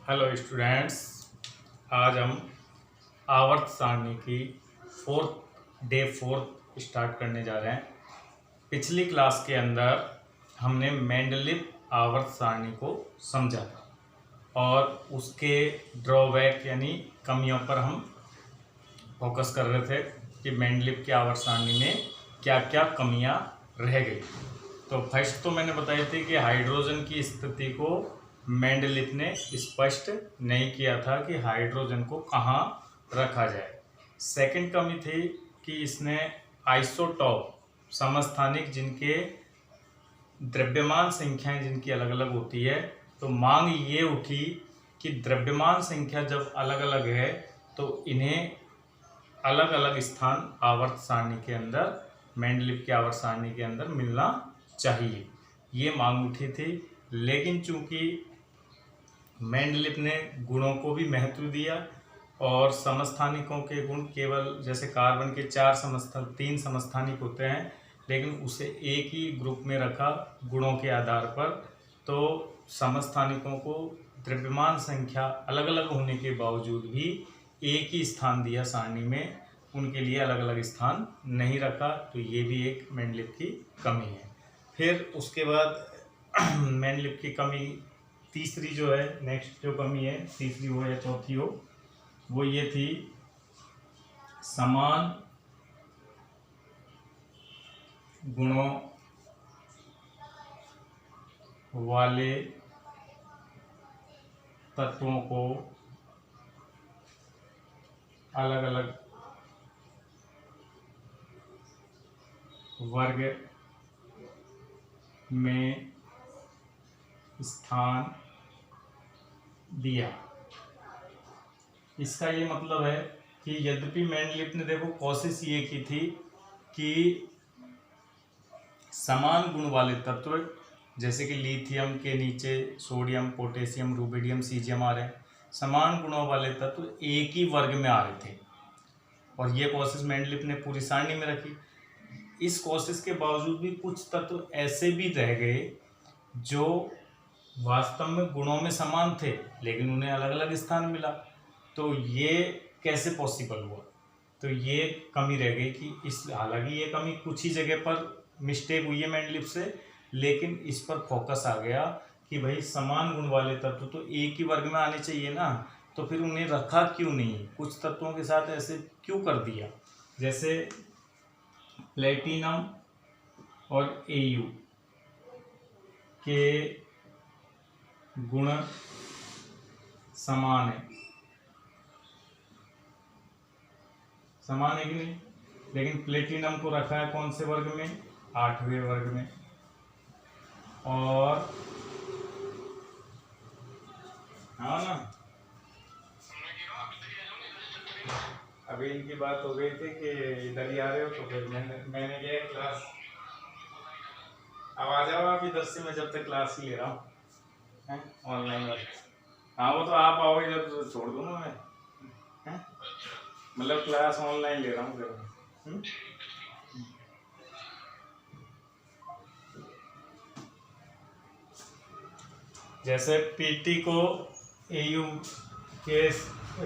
Hello students. आज हम आवर्त सारणी की फोर्थ स्टार्ट करने जा रहे हैं। पिछली क्लास के अंदर हमने मेंडलीव आवर्त सारणी को समझा था और उसके ड्रॉबैक यानी कमियों पर हम फोकस कर रहे थे कि मेंडलीव की आवर्त सारणी में क्या क्या कमियां रह गई। तो फर्स्ट तो मैंने बताई थी कि हाइड्रोजन की स्थिति को मेंडलीव ने स्पष्ट नहीं किया था कि हाइड्रोजन को कहाँ रखा जाए। सेकंड कमी थी कि इसने आइसोटॉप समस्थानिक जिनके द्रव्यमान संख्याएं जिनकी अलग अलग होती है, तो मांग ये उठी कि द्रव्यमान संख्या जब अलग अलग है तो इन्हें अलग अलग स्थान आवर्त सारणी के अंदर, मेंडलीव की आवर्त सारणी के अंदर मिलना चाहिए, ये मांग उठी थी। लेकिन चूंकि मेंडलीव ने गुणों को भी महत्व दिया और समस्थानिकों के गुण केवल जैसे कार्बन के तीन समस्थानिक होते हैं, लेकिन उसे एक ही ग्रुप में रखा गुणों के आधार पर, तो समस्थानिकों को द्रव्यमान संख्या अलग अलग होने के बावजूद भी एक ही स्थान दिया सारणी में, उनके लिए अलग अलग स्थान नहीं रखा। तो ये भी एक मेंडलीव की कमी है। फिर उसके बाद मेंडलीव की कमी तीसरी जो है, नेक्स्ट जो कमी है, तीसरी हो या चौथी हो, वो ये थी समान गुणों वाले तत्वों को अलग अलग वर्ग में स्थान दिया। इसका ये मतलब है कि यद्यपि मेंडलीव ने देखो कोशिश ये की थी कि समान गुण वाले तत्व जैसे कि लिथियम के नीचे सोडियम, पोटेशियम, रुबिडियम, सीजियम आ रहे हैं, समान गुणों वाले तत्व एक ही वर्ग में आ रहे थे और ये कोशिश मेंडलीव ने पूरी सारणी में रखी। इस कोशिश के बावजूद भी कुछ तत्व ऐसे भी रह गए जो वास्तव में गुणों में समान थे लेकिन उन्हें अलग अलग स्थान मिला। तो ये कैसे पॉसिबल हुआ? तो ये कमी रह गई कि हालांकि ये कमी कुछ ही जगह पर मिस्टेक हुई है मेंडलीव से, लेकिन इस पर फोकस आ गया कि भाई समान गुण वाले तत्व तो एक ही वर्ग में आने चाहिए ना, तो फिर उन्हें रखा क्यों नहीं, कुछ तत्वों के साथ ऐसे क्यों कर दिया। जैसे प्लेटिनम और Au के गुण समान है कि नहीं, लेकिन प्लेटिनम को रखा है कौन से वर्ग में, 8वें वर्ग में। और हाँ ना, अभी इनकी बात हो गई थी कि इधर ही आ रहे हो, तो फिर मैंने किया क्लास। अब आ जाओ आप इधर से, मैं जब तक क्लास ही ले रहा हूँ ऑनलाइन वाली। हाँ वो तो आप आओगे जब तो छोड़ दूंगा मैं, मतलब क्लास ऑनलाइन ले रहा हूँ फिर। जैसे पीटी को Au के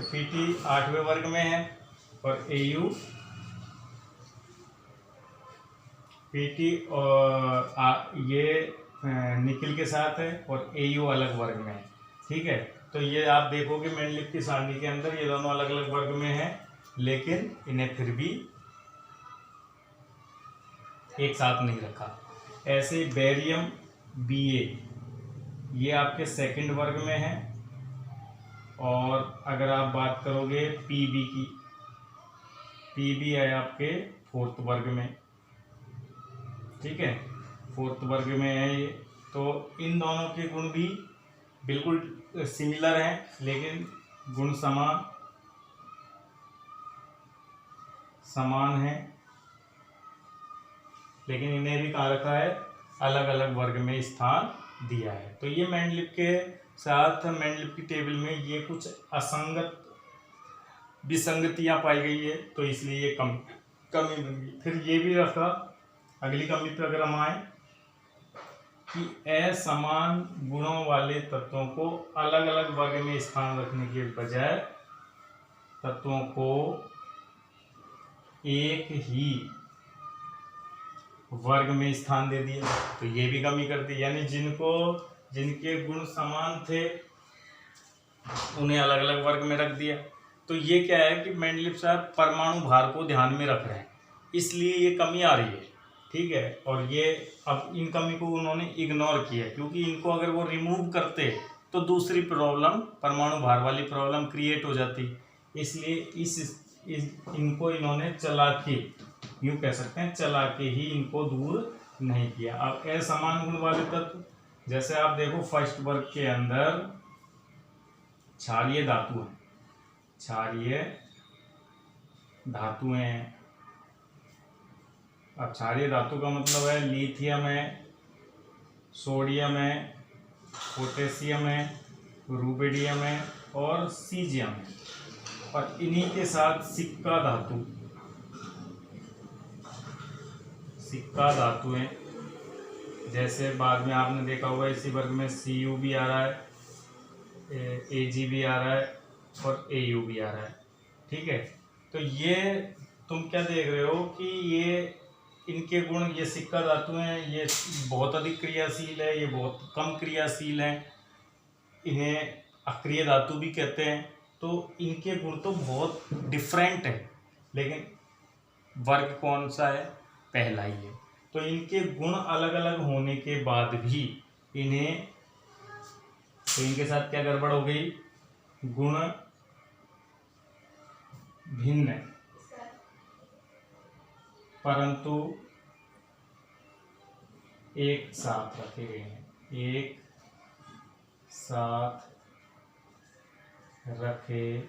पीटी 8वें वर्ग में है और Au पीटी और ये निकिल के साथ है और Au अलग वर्ग में है, ठीक है। तो ये आप देखोगे मेंडलीव की सारणी के अंदर ये दोनों अलग अलग वर्ग में है, लेकिन इन्हें फिर भी एक साथ नहीं रखा। ऐसे बेरियम Ba ये आपके सेकंड वर्ग में है, और अगर आप बात करोगे Pb की, Pb है आपके फोर्थ वर्ग में, ठीक है, फोर्थ वर्ग में है ये। तो इन दोनों के गुण भी बिल्कुल सिमिलर हैं, लेकिन गुण समान है, लेकिन इन्हें भी कहाँ रखा है, अलग अलग वर्ग में स्थान दिया है। तो ये मेंडलीव के साथ मेंडलीव की टेबल में ये कुछ असंगत विसंगतियां पाई गई है, तो इसलिए ये कमी बन गई। फिर ये भी रखा, अगली कमी पर अगर हम आए, कि असमान गुणों वाले तत्वों को अलग अलग वर्ग में स्थान रखने के बजाय तत्वों को एक ही वर्ग में स्थान दे दिया, तो ये भी कमी कर दी। यानी जिनके गुण समान थे उन्हें अलग अलग वर्ग में रख दिया। तो ये क्या है कि मेंडलीव साहब परमाणु भार को ध्यान में रख रहे हैं, इसलिए ये कमी आ रही है, ठीक है। और ये अब इन कमी को उन्होंने इग्नोर किया, क्योंकि इनको अगर वो रिमूव करते तो दूसरी प्रॉब्लम, परमाणु भार वाली प्रॉब्लम क्रिएट हो जाती। इसलिए इनको इन्होंने चालाकी, यूँ कह सकते हैं चालाकी ही इनको दूर नहीं किया। अब असमान गुण वाले तत्व, जैसे आप देखो फर्स्ट वर्ग के अंदर क्षारीय धातु है, क्षारीय धातुएं हैं। अब क्षारीय धातु का मतलब है लिथियम है, सोडियम है, पोटेशियम है, रुबिडियम है और सीजियम है। और इन्हीं के साथ सिक्का धातु, सिक्का धातुएं, जैसे बाद में आपने देखा होगा इसी वर्ग में Cu भी आ रहा है, Ag भी आ रहा है और Au भी आ रहा है, ठीक है। तो ये तुम क्या देख रहे हो कि ये इनके गुण, ये सिक्का धातु हैं, ये बहुत अधिक क्रियाशील है, ये बहुत कम क्रियाशील है, इन्हें अक्रिय धातु भी कहते हैं। तो इनके गुण तो बहुत डिफरेंट है, लेकिन वर्ग कौन सा है? पहला ही है। तो इनके गुण अलग अलग होने के बाद भी इन्हें, तो इनके साथ क्या गड़बड़ हो गई? गुण भिन्न है, परंतु एक साथ रखे गए हैं, एक साथ रखे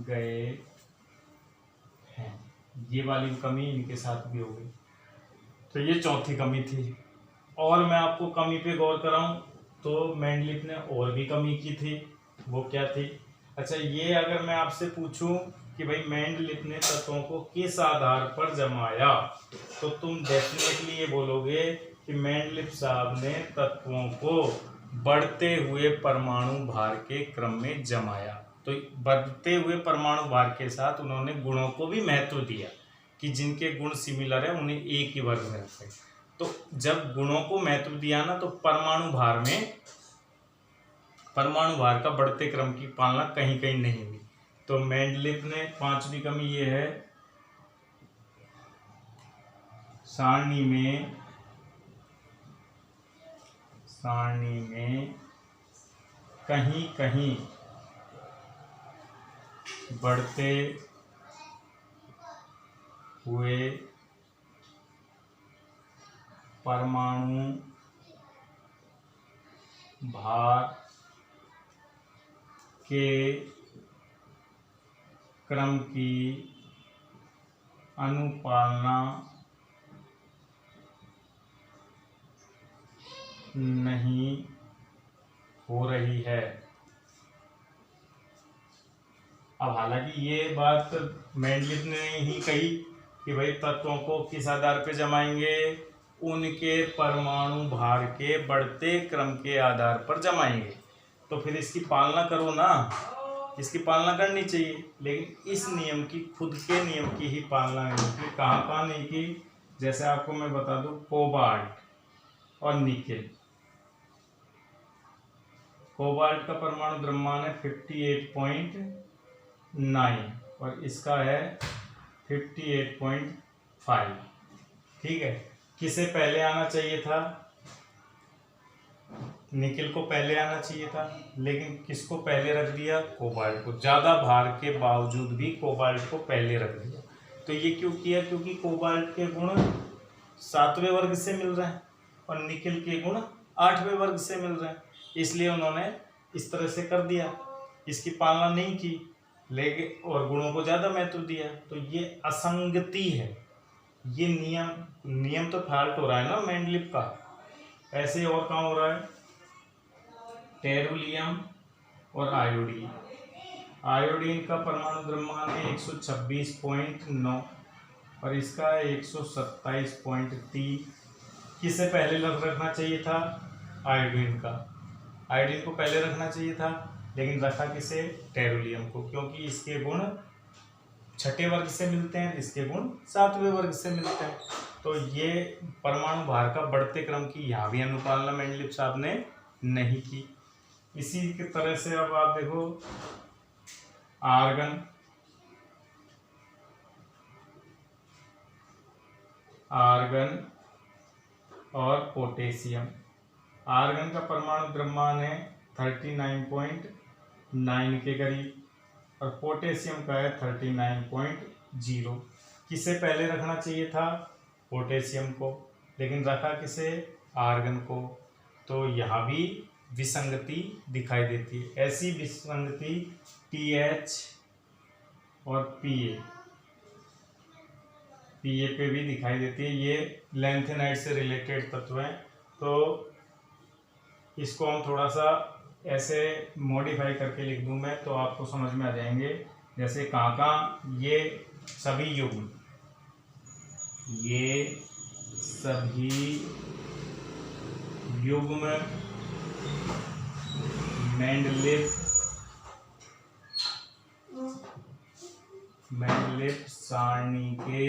गए हैं। ये वाली कमी इनके साथ भी हो गई। तो ये चौथी कमी थी। और मैं आपको कमी पे गौर कराऊं तो मेंडलीव ने और भी कमी की थी। वो क्या थी? अच्छा, ये अगर मैं आपसे पूछूं कि भाई मेंडलीव ने तत्वों को किस आधार पर जमाया, तो तुम डेफिनेटली ये बोलोगे कि मेंडलीव साहब ने तत्वों को बढ़ते हुए परमाणु भार के क्रम में जमाया। तो बढ़ते हुए परमाणु भार के साथ उन्होंने गुणों को भी महत्व दिया कि जिनके गुण सिमिलर है उन्हें एक ही वर्ग में रखें। तो जब गुणों को महत्व दिया ना, तो परमाणु भार का बढ़ते क्रम की पालना कहीं कहीं नहीं हुई। तो मेंडलीव ने पांचवी कमी ये है, सारणी में कहीं कहीं बढ़ते हुए परमाणु भार के क्रम की अनुपालना नहीं हो रही है। अब हालांकि ये बात मेंडलीव ने ही कही कि भाई तत्वों को किस आधार पे जमाएंगे, उनके परमाणु भार के बढ़ते क्रम के आधार पर जमाएंगे। तो फिर इसकी पालना करो ना, इसकी पालना करनी चाहिए। लेकिन इस नियम की, खुद के नियम की ही पालना नहीं की। कहाँ नहीं की? जैसे आपको मैं बता दूं, कोबाल्ट और निकेल। कोबाल्ट का परमाणु द्रव्यमान है 58.9 और इसका है 58.5, ठीक है। किसे पहले आना चाहिए था? निकेल को पहले आना चाहिए था, लेकिन किसको पहले रख दिया? कोबाल्ट को। ज़्यादा भार के बावजूद भी कोबाल्ट को पहले रख दिया। तो ये क्यों किया? क्योंकि कोबाल्ट के गुण 7वें वर्ग से मिल रहे हैं और निकेल के गुण 8वें वर्ग से मिल रहे हैं, इसलिए उन्होंने इस तरह से कर दिया, इसकी पालना नहीं की, लेकिन और गुणों को ज़्यादा महत्व दिया। तो ये असंगति है, ये नियम तो फाल्ट हो रहा है ना मेंडलीव का। ऐसे और कहाँ हो रहा है? टेरुलियम और आयोडीन। आयोडीन का परमाणु द्रव्यमान है 126.9 और इसका है 127.3, किसे पहले रखना चाहिए था? आयोडीन का। आयोडीन को पहले रखना चाहिए था, लेकिन रखा किसे? टेरोलियम को, क्योंकि इसके गुण छठे वर्ग से मिलते हैं, इसके गुण सातवें वर्ग से मिलते हैं। तो ये परमाणु भार का बढ़ते क्रम की यहाँ भी अनुपालना मेंडलीव साहब ने नहीं की। इसी की तरह से अब आप देखो आर्गन, आर्गन और पोटेशियम। आर्गन का परमाणु द्रव्यमान है 39.9 के करीब और पोटेशियम का है 39.0। किसे पहले रखना चाहिए था? पोटेशियम को, लेकिन रखा किसे? आर्गन को। तो यहाँ भी विसंगति दिखाई देती है। ऐसी विसंगति TH और PA पे भी दिखाई देती है। ये लैंथेनाइड से रिलेटेड तत्व हैं, तो इसको हम थोड़ा सा ऐसे मॉडिफाई करके लिख दूं मैं, तो आपको समझ में आ जाएंगे। जैसे कहाँ ये सभी युग्म, ये सभी युग्म मेंडलीव सारणी के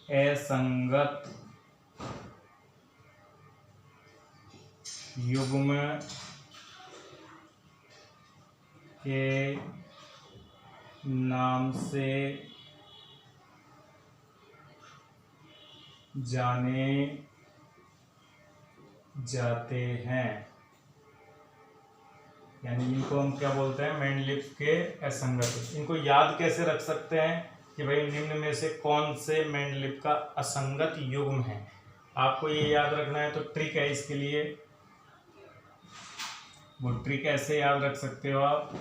असंगत युग्म के नाम से जाने जाते हैं। यानी इनको हम क्या बोलते हैं? मेंडलीव के असंगत। इनको याद कैसे रख सकते हैं कि भाई निम्न में से कौन से मेंडलीव का असंगत युग्म है? आपको ये याद रखना है, तो ट्रिक है इसके लिए। वो ट्रिक ऐसे याद रख सकते हो आप।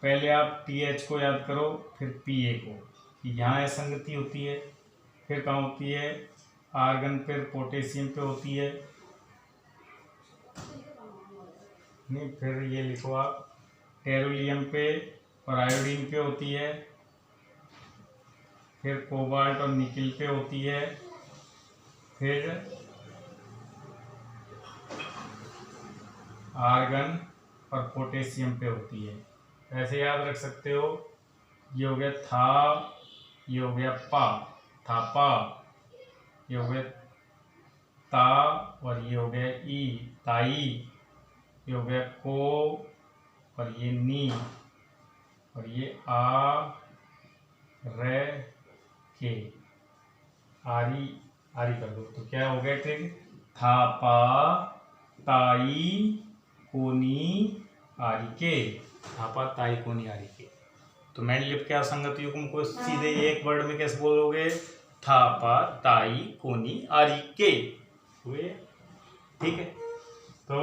पहले आप TH को याद करो, फिर PA को, यहाँ असंगति होती है। फिर कहाँ होती है? आर्गन, फिर पोटेशियम पे होती है। नहीं, फिर ये लिखो आप, टेरोलियम पे और आयोडीन पे होती है। फिर कोबाल्ट और निकिल पे होती है। फिर आर्गन और पोटेशियम पे होती है। ऐसे याद रख सकते हो। ये हो गया था, ये हो गया पा, थापा, ये हो गया ता, और ये हो गया ई, ताई, ये हो गया को, और ये नी, और ये आ, रे, के, आरी, आरी कर दो। तो क्या हो गया ट्रिक? थापा, ताई, कोनी, आरी के। थापा, ताई, कोनी, आरी के। तो मेंडलीव के असंगत युग्म को सीधे एक वर्ड में कैसे बोलोगे? थापा, ताई, कोनी, आरी के हुए। ठीक है, तो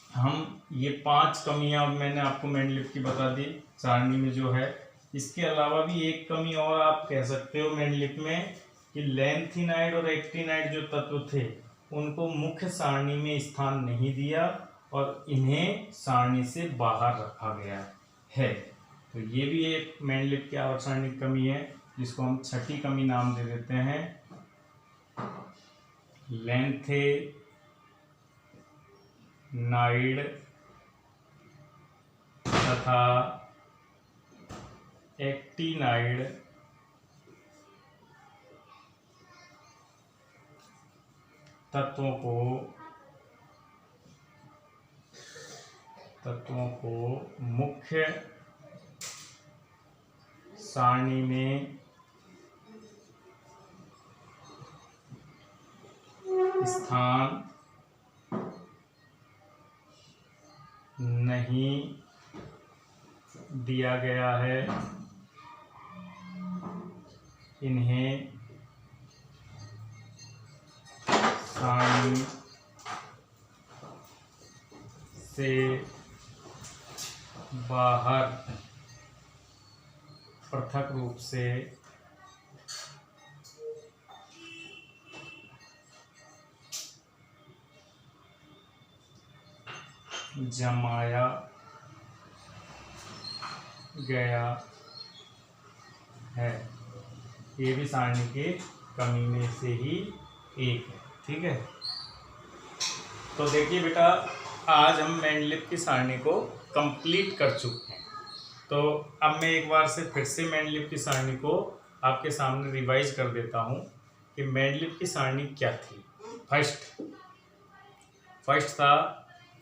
हम ये 5 कमियां मैंने आपको मेंडलीव की बता दी सारणी में जो है। इसके अलावा भी एक कमी और आप कह सकते हो मेंडलीव में, कि लैंथेनाइड और एक्टिनाइड जो तत्व थे उनको मुख्य सारणी में स्थान नहीं दिया और इन्हें सारणी से बाहर रखा गया है। तो ये भी एक मेंडलीव की आवर्त सारणी की कमी है, जिसको हम छठी कमी नाम दे देते हैं। लैंथेनाइड तथा एक्टिनाइड तत्वों को मुख्य सारणी में स्थान नहीं दिया गया है। इन्हें सारणी से बाहर पृथक रूप से जमाया गया है। ये भी सारणी के कमी में से ही एक है। ठीक है, तो देखिए बेटा, आज हम मेंडलीव की सारणी को कंप्लीट कर चुके हैं। तो अब मैं एक बार से फिर से मेंडलीव की सारणी को आपके सामने रिवाइज कर देता हूँ कि मेंडलीव की सारणी क्या थी। फर्स्ट था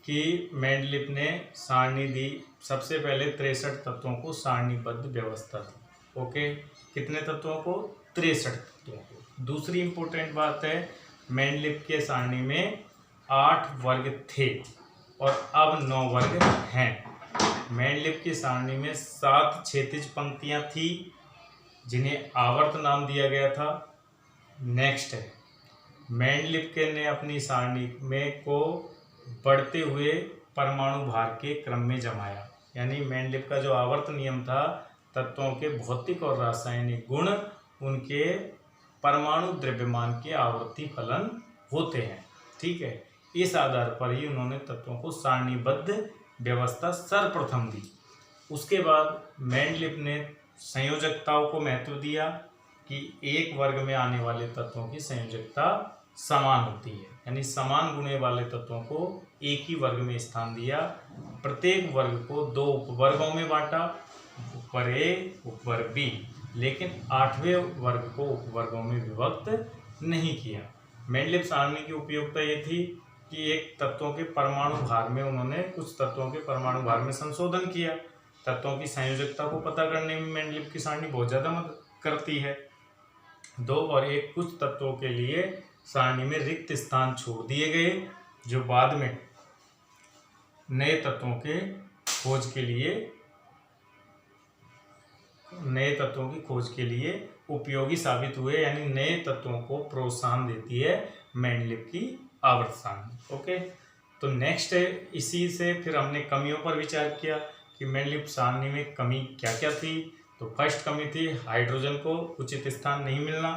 कि मेंडलीव ने सारणी दी, सबसे पहले 63 तत्वों को सारणीबद्ध व्यवस्था थी। ओके, कितने तत्वों को? 63 तत्वों को। दूसरी इंपॉर्टेंट बात है, मेंडलीव के सारणी में 8 वर्ग थे और अब 9 वर्ग हैं। मेंडलीव की सारणी में 7 क्षैतिज पंक्तियां थी जिन्हें आवर्त नाम दिया गया था। नेक्स्ट है, मेंडलीव के ने अपनी सारणी में को बढ़ते हुए परमाणु भार के क्रम में जमाया। यानी मेंडलीव का जो आवर्त नियम था, तत्वों के भौतिक और रासायनिक गुण उनके परमाणु द्रव्यमान के आवर्ती फलन होते हैं। ठीक है, इस आधार पर ही उन्होंने तत्वों को सारणीबद्ध व्यवस्था सर्वप्रथम दी। उसके बाद मेंडलीव ने संयोजकताओं को महत्व दिया कि एक वर्ग में आने वाले तत्वों की संयोजकता समान होती है, यानी समान गुणे वाले तत्वों को एक ही वर्ग में स्थान दिया। प्रत्येक वर्ग को 2 उपवर्गों में बांटा, उपवर्ग ए, उपवर्ग बी, लेकिन 8वें वर्ग को उपवर्गों में विभक्त नहीं किया। मेंडलीव सारणी की उपयोगिता ये थी कि एक तत्वों के परमाणु भार में उन्होंने कुछ तत्वों के परमाणु भार में संशोधन किया। तत्वों की संयोजकता को पता करने में मेंडलीव की सारणी बहुत ज़्यादा मदद करती है। 2 और 1 कुछ तत्वों के लिए सारणी में रिक्त स्थान छोड़ दिए गए, जो बाद में नए तत्वों की खोज के लिए उपयोगी साबित हुए। यानी नए तत्वों को प्रोत्साहन देती है मेंडलीव की आवर्त सारणी। ओके, तो नेक्स्ट है, इसी से फिर हमने कमियों पर विचार किया कि मेंडलीव सारणी में कमी क्या क्या थी। तो फर्स्ट कमी थी हाइड्रोजन को उचित स्थान नहीं मिलना।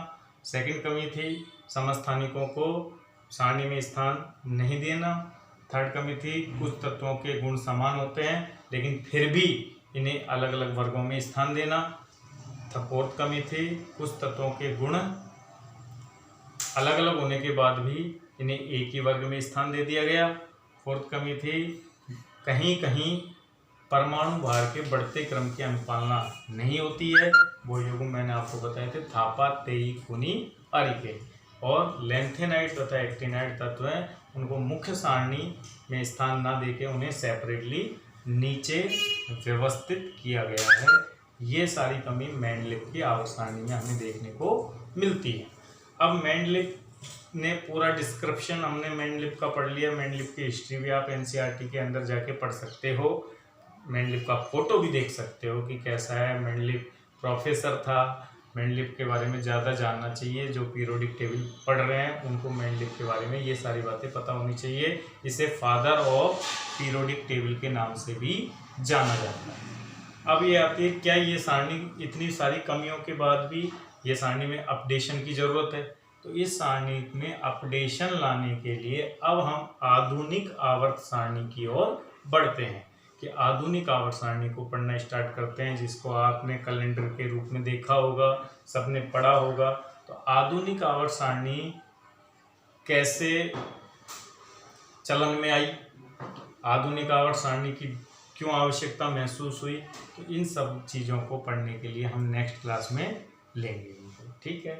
सेकंड कमी थी समस्थानिकों को सारणी में स्थान नहीं देना। थर्ड कमी थी कुछ तत्वों के गुण समान होते हैं लेकिन फिर भी इन्हें अलग अलग वर्गों में स्थान देना। फोर्थ कमी थी कुछ तत्वों के गुण अलग अलग होने के बाद भी इन्हें एक ही वर्ग में स्थान दे दिया गया। फोर्थ कमी थी कहीं कहीं परमाणु भार के बढ़ते क्रम की अनुपालना नहीं होती है। वो युग मैंने आपको बताए थे, थापा, तेई, कुनी, अरिके। और लैंथेनाइट तथा एक्टिनाइट तत्व हैं, उनको मुख्य सारणी में स्थान ना देके उन्हें सेपरेटली नीचे व्यवस्थित किया गया है। ये सारी कमी मेंडलीव की आवर्त सारणी में हमें देखने को मिलती है। अब मेंडलीव ने पूरा डिस्क्रिप्शन हमने मेंडलीव का पढ़ लिया। मेंडलीव की हिस्ट्री भी आप एनसीईआरटी के अंदर जाके पढ़ सकते हो। मेंडलीव का फोटो भी देख सकते हो कि कैसा है। मेंडलीव प्रोफेसर था। मेंडलीव के बारे में ज़्यादा जानना चाहिए। जो पीरियोडिक टेबल पढ़ रहे हैं उनको मेंडलीव के बारे में ये सारी बातें पता होनी चाहिए। इसे फादर ऑफ पीरियोडिक टेबल के नाम से भी जाना जाता है। अब ये आती है, क्या ये सारणी इतनी सारी कमियों के बाद भी ये सारणी में अपडेशन की ज़रूरत है? तो इस सारणी में अपडेशन लाने के लिए अब हम आधुनिक आवर्त सारणी की ओर बढ़ते हैं कि आधुनिक आवर्त सारणी को पढ़ना स्टार्ट करते हैं, जिसको आपने कैलेंडर के रूप में देखा होगा, सबने पढ़ा होगा। तो आधुनिक आवर्त सारणी कैसे चलन में आई, आधुनिक आवर्त सारणी की क्यों आवश्यकता महसूस हुई, तो इन सब चीज़ों को पढ़ने के लिए हम नेक्स्ट क्लास में लेंगे। ठीक है।